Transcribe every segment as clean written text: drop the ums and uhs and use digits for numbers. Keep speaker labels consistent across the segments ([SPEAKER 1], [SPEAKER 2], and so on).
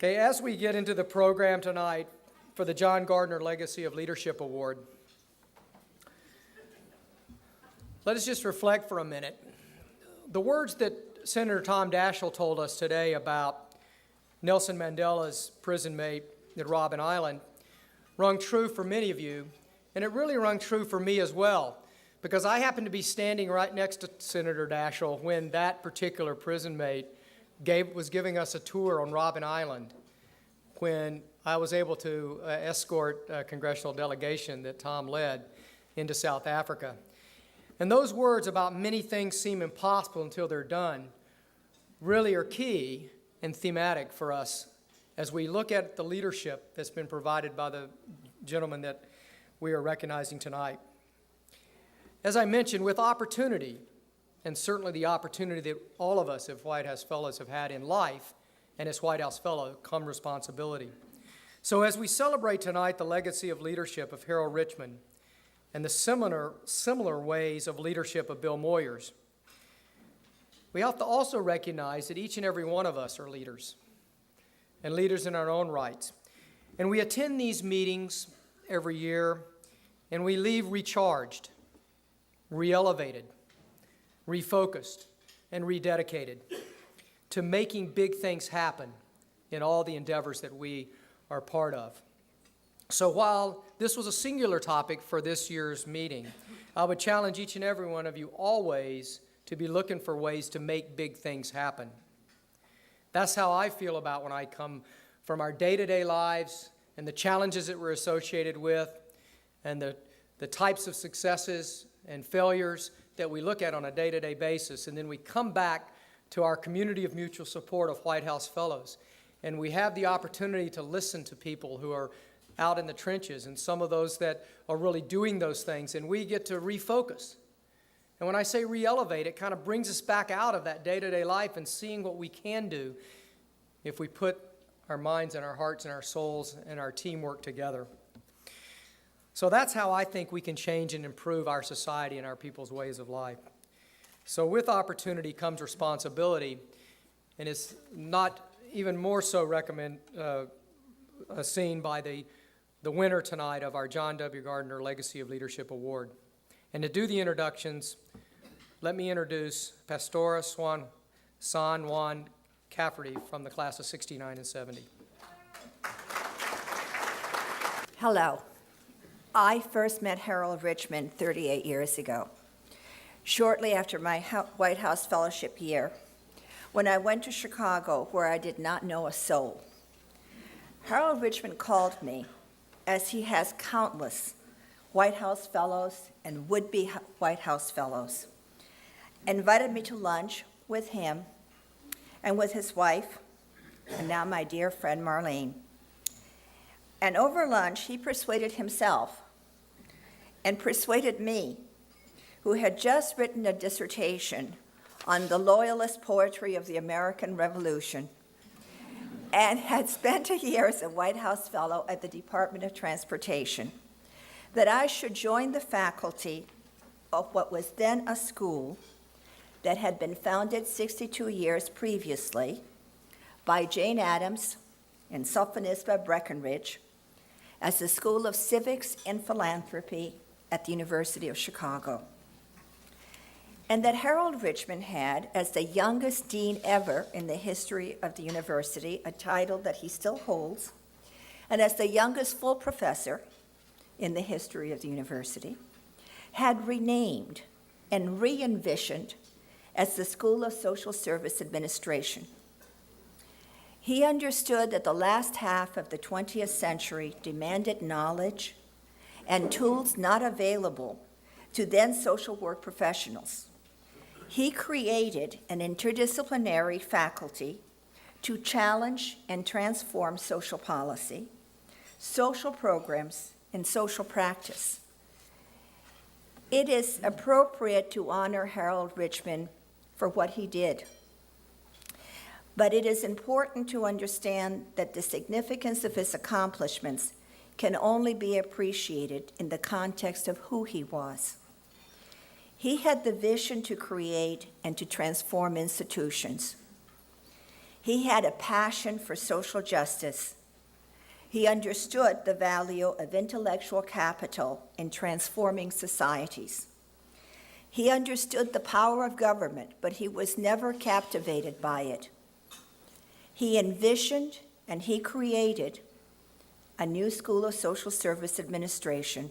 [SPEAKER 1] Okay, as we get into the program tonight for the John Gardner Legacy of Leadership Award, let us just reflect for a minute. The words that Senator Tom Daschle told us today about Nelson Mandela's prison mate at Robben Island rung true for many of you, and it really rung true for me as well, because I happened to be standing right next to Senator Daschle when that particular prison mate was giving us a tour on Robben Island when I was able to escort a congressional delegation that Tom led into South Africa. And those words about many things seem impossible until they're done really are key and thematic for us as we look at the leadership that's been provided by the gentleman that we are recognizing tonight. As I mentioned, with opportunity, and certainly the opportunity that all of us as White House Fellows have had in life, and as White House Fellow, come responsibility. So as we celebrate tonight the legacy of leadership of Harold Richmond and the similar ways of leadership of Bill Moyers, we have to also recognize that each and every one of us are leaders, and leaders in our own rights. And we attend these meetings every year, and we leave recharged, re-elevated, refocused, and rededicated to making big things happen in all the endeavors that we are part of. So while this was a singular topic for this year's meeting, I would challenge each and every one of you always to be looking for ways to make big things happen. That's how I feel about when I come from our day-to-day lives and the challenges that we're associated with and the types of successes and failures that we look at on a day-to-day basis. And then we come back to our community of mutual support of White House Fellows. And we have the opportunity to listen to people who are out in the trenches and some of those that are really doing those things. And we get to refocus. And when I say re-elevate, it kind of brings us back out of that day-to-day life and seeing what we can do if we put our minds and our hearts and our souls and our teamwork together. So that's how I think we can change and improve our society and our people's ways of life. So with opportunity comes responsibility, and it's not even more so seen by the winner tonight of our John W. Gardner Legacy of Leadership Award. And to do the introductions, let me introduce Pastora San Juan Cafferty from the class of 69 and 70.
[SPEAKER 2] Hello. I first met Harold Richmond 38 years ago, shortly after my White House Fellowship year, when I went to Chicago where I did not know a soul. Harold Richmond called me, as he has countless White House Fellows and would-be White House Fellows, invited me to lunch with him and with his wife, and now my dear friend Marlene. And over lunch, he persuaded himself and persuaded me, who had just written a dissertation on the Loyalist poetry of the American Revolution and had spent a year as a White House Fellow at the Department of Transportation, that I should join the faculty of what was then a school that had been founded 62 years previously by Jane Addams and Sophonisba Breckenridge as the School of Civics and Philanthropy at the University of Chicago. And that Harold Richmond had, as the youngest dean ever in the history of the university, a title that he still holds, and as the youngest full professor in the history of the university, had renamed and re-envisioned as the School of Social Service Administration. He understood that the last half of the 20th century demanded knowledge and tools not available to then social work professionals. He created an interdisciplinary faculty to challenge and transform social policy, social programs, and social practice. It is appropriate to honor Harold Richmond for what he did. But it is important to understand that the significance of his accomplishments can only be appreciated in the context of who he was. He had the vision to create and to transform institutions. He had a passion for social justice. He understood the value of intellectual capital in transforming societies. He understood the power of government, but he was never captivated by it. He envisioned and he created a new school of social service administration,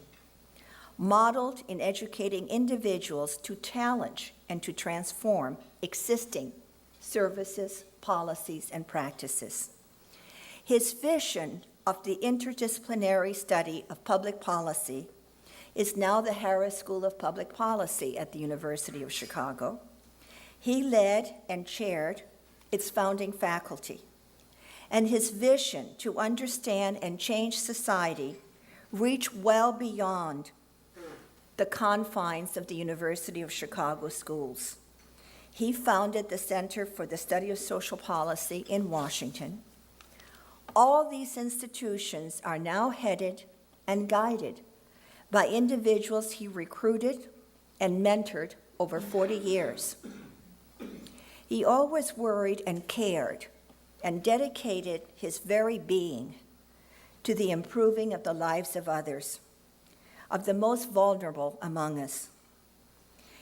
[SPEAKER 2] modeled in educating individuals to challenge and to transform existing services, policies, and practices. His vision of the interdisciplinary study of public policy is now the Harris School of Public Policy at the University of Chicago. He led and chaired its founding faculty, and his vision to understand and change society reached well beyond the confines of the University of Chicago schools. He founded the Center for the Study of Social Policy in Washington. All these institutions are now headed and guided by individuals he recruited and mentored over 40 years. He always worried and cared and dedicated his very being to the improving of the lives of others, of the most vulnerable among us.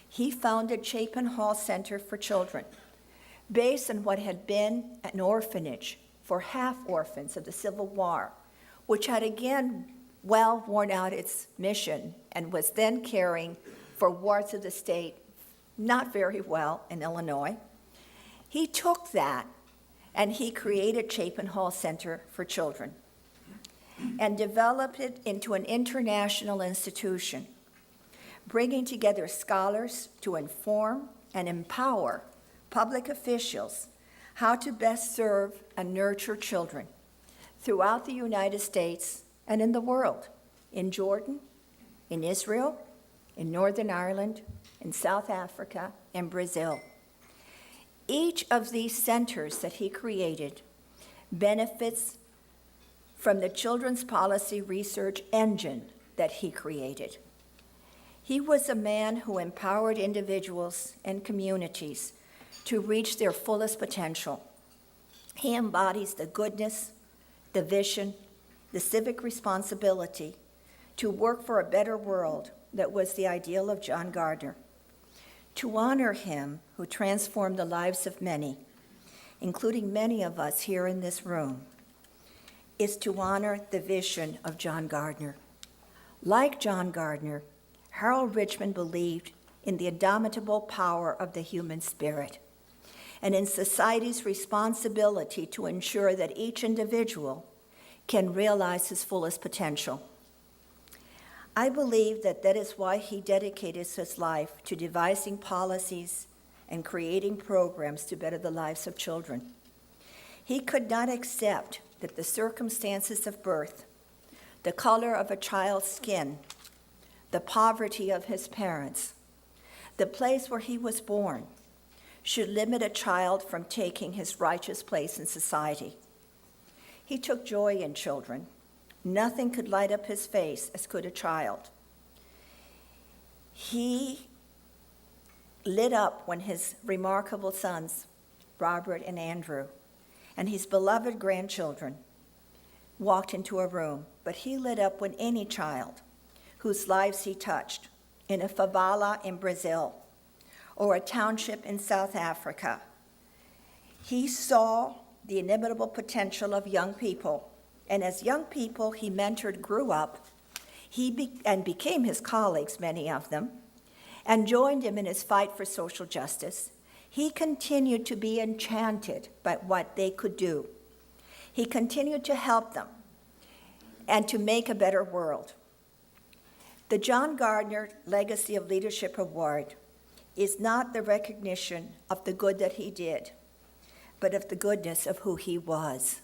[SPEAKER 2] He founded Chapin Hall Center for Children, based on what had been an orphanage for half-orphans of the Civil War, which had again well worn out its mission and was then caring for wards of the state not very well in Illinois. He took that and he created Chapin Hall Center for Children and developed it into an international institution, bringing together scholars to inform and empower public officials how to best serve and nurture children throughout the United States and in the world, in Jordan, in Israel, in Northern Ireland, in South Africa, and Brazil. Each of these centers that he created benefits from the children's policy research engine that he created. He was a man who empowered individuals and communities to reach their fullest potential. He embodies the goodness, the vision, the civic responsibility to work for a better world that was the ideal of John Gardner. To honor him who transformed the lives of many, including many of us here in this room, is to honor the vision of John Gardner. Like John Gardner, Harold Richmond believed in the indomitable power of the human spirit and in society's responsibility to ensure that each individual can realize his fullest potential. I believe that is why he dedicated his life to devising policies and creating programs to better the lives of children. He could not accept that the circumstances of birth, the color of a child's skin, the poverty of his parents, the place where he was born, should limit a child from taking his righteous place in society. He took joy in children. Nothing could light up his face as could a child. He lit up when his remarkable sons, Robert and Andrew, and his beloved grandchildren walked into a room, but he lit up when any child whose lives he touched in a favela in Brazil or a township in South Africa. He saw the inimitable potential of young people, and as young people he mentored grew up, and became his colleagues, many of them, and joined him in his fight for social justice. He continued to be enchanted by what they could do. He continued to help them and to make a better world. The John Gardner Legacy of Leadership Award is not the recognition of the good that he did, but of the goodness of who he was.